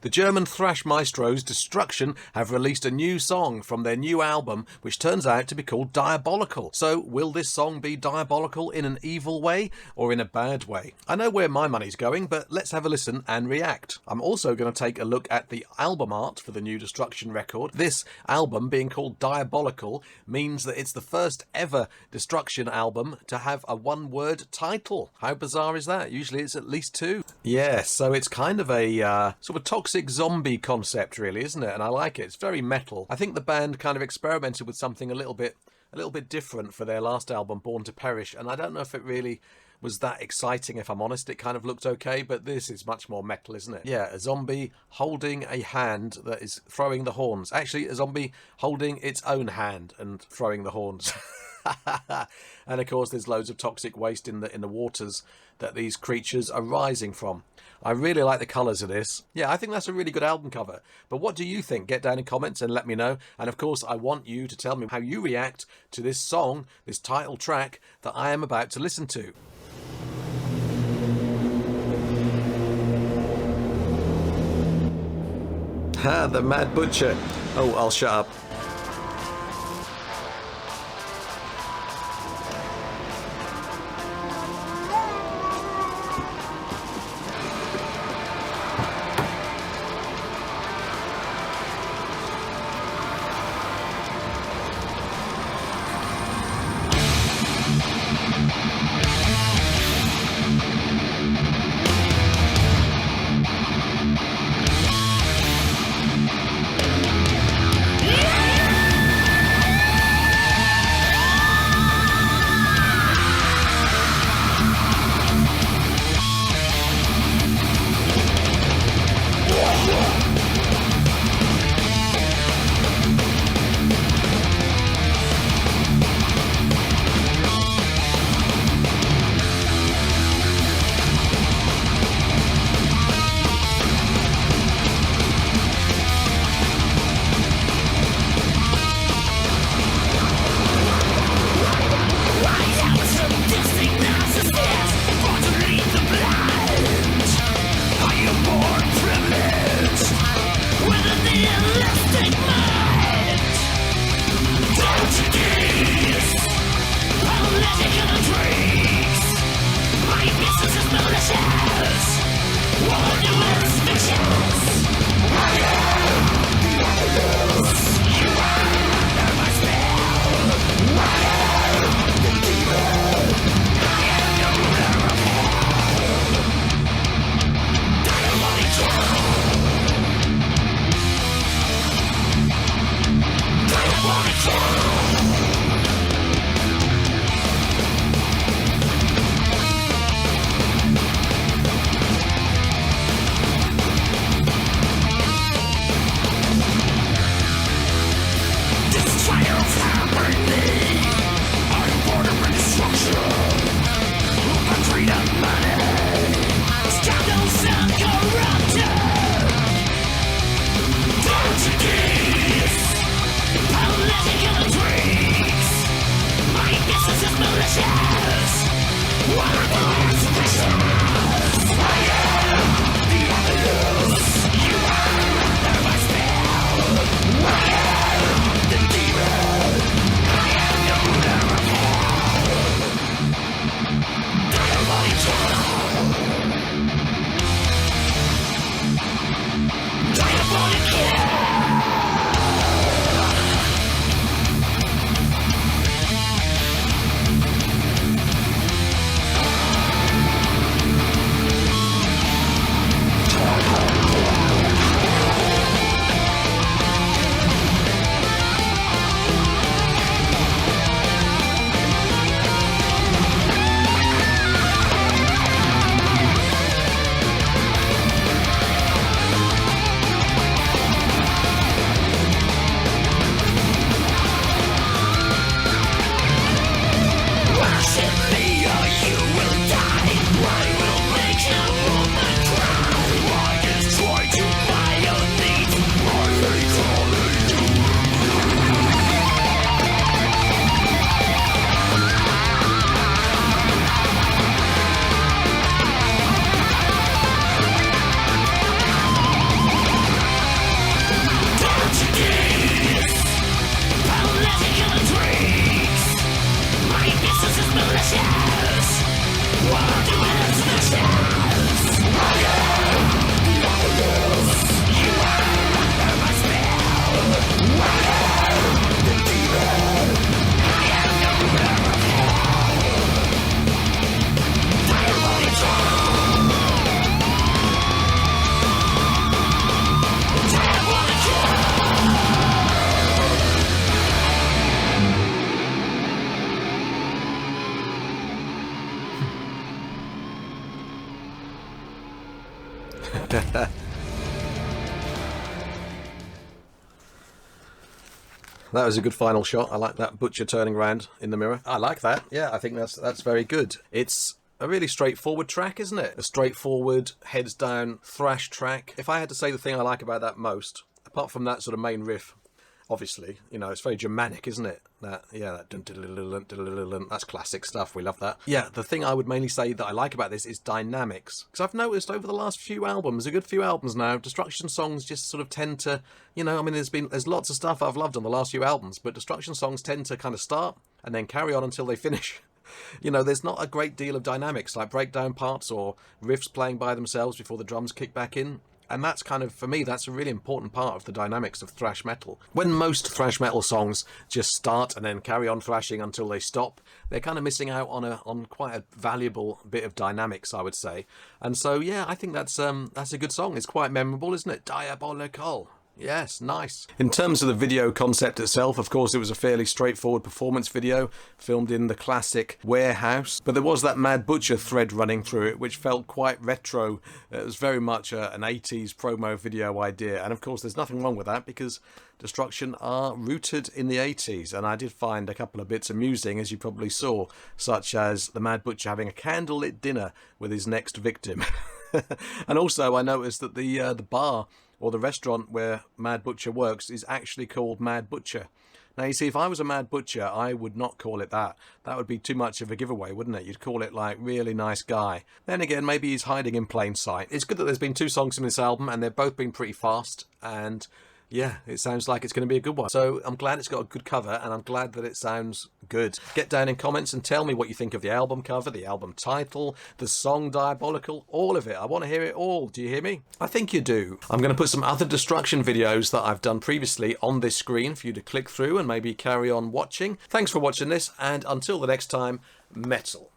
The German thrash maestros Destruction have released a new song from their new album, which turns out to be called Diabolical. So, will this song be diabolical in an evil way or in a bad way? I know where my money's going, but let's have a listen and react. I'm also going to take a look at the album art for the new Destruction record. This album, being called Diabolical, means that it's the first ever Destruction album to have a one-word title. How bizarre is that? Usually it's at least two. Yes, so it's kind of a sort of toxic zombie concept, really, isn't it? And I like it. It's very metal. I think the band kind of experimented with something a little bit different for their last album, Born to Perish, and I don't know if it really was that exciting, if I'm honest. It kind of looked okay, but this is much more metal, isn't it? Yeah, a zombie holding a hand that is throwing the horns. Actually, a zombie holding its own hand and throwing the horns. And of course there's loads of toxic waste in the waters that these creatures are rising from. I really like the colours of this. Yeah, I think that's a really good album cover. But what do you think? Get down in comments and let me know. And of course I want you to tell me how you react to this song, this title track that I am about to listen to. Ha, the Mad Butcher. Oh, I'll shut up. Yeah! That was a good final shot. I like that butcher turning around in the mirror. I like that. Yeah, I think that's very good. It's a really straightforward track, isn't it? A straightforward, heads down, thrash track. If I had to say the thing I like about that most, apart from that sort of main riff, obviously, you know, it's very Germanic, isn't it? That dun, dun, dun, dun, dun, dun, dun, that's classic stuff. We love that. Yeah, the thing I would mainly say that I like about this is dynamics. Because I've noticed over the last few albums, a good few albums now, Destruction songs just sort of tend to, you know, I mean, there's lots of stuff I've loved on the last few albums, but Destruction songs tend to kind of start and then carry on until they finish. You know, there's not a great deal of dynamics, like breakdown parts or riffs playing by themselves before the drums kick back in. And that's kind of, for me, that's a really important part of the dynamics of thrash metal. When most thrash metal songs just start and then carry on thrashing until they stop, they're kind of missing out on quite a valuable bit of dynamics, I would say. And so, yeah, I think that's a good song. It's quite memorable, isn't it? Diabolical. Yes, nice. In terms of the video concept itself, of course, it was a fairly straightforward performance video filmed in the classic warehouse, but there was that Mad Butcher thread running through it, which felt quite retro. It was very much an 80s promo video idea, and of course, there's nothing wrong with that because Destruction are rooted in the 80s, and I did find a couple of bits amusing, as you probably saw, such as the Mad Butcher having a candlelit dinner with his next victim. And also, I noticed that the bar or the restaurant where Mad Butcher works is actually called Mad Butcher. Now, you see, if I was a Mad Butcher, I would not call it that. That would be too much of a giveaway, wouldn't it? You'd call it, like, really nice guy. Then again, maybe he's hiding in plain sight. It's good that there's been 2 songs in this album, and they've both been pretty fast, and yeah, it sounds like it's going to be a good one. So I'm glad it's got a good cover, and I'm glad that it sounds good. Get down in comments and tell me what you think of the album cover, the album title, the song Diabolical, all of it. I want to hear it all. Do you hear me? I think you do. I'm going to put some other Destruction videos that I've done previously on this screen for you to click through and maybe carry on watching. Thanks for watching this, and until the next time, metal.